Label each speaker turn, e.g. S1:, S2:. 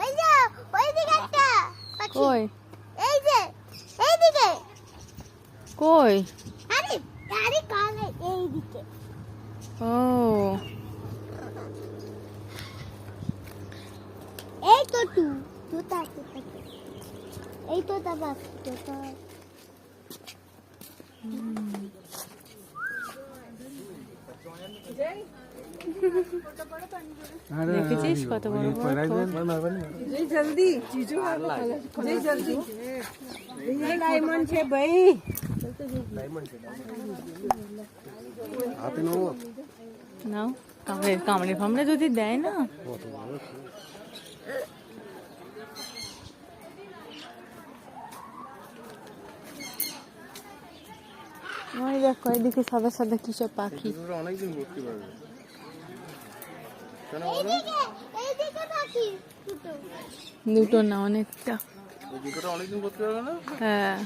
S1: ওই যে ওইদিকে একটা পাখি।
S2: কই?
S1: এই যে এইদিকে।
S2: কই?
S1: আরে আরে কানে এইদিকে।
S2: ও
S1: এই তো তোতা এই তোতা পাখি তোতা।
S2: দেখেছিস কত বড় বড় ঠোঁট?
S3: जल्दी जीजू जल्दी डायमंड छे भाई
S2: নাও কামড়ে ফামড়ে যদি দেয় না। ওই দেখো এদিকে সাদা সাদা কিসব পাখি।
S4: অনেকদিন ঘুরতে পারবে।
S1: এইদিকে পাখি দুটো।
S2: দুটো না অনেকটা।
S4: ওই দুটোটা অনেকদিন ঘুরতে পারবে না।
S2: হ্যাঁ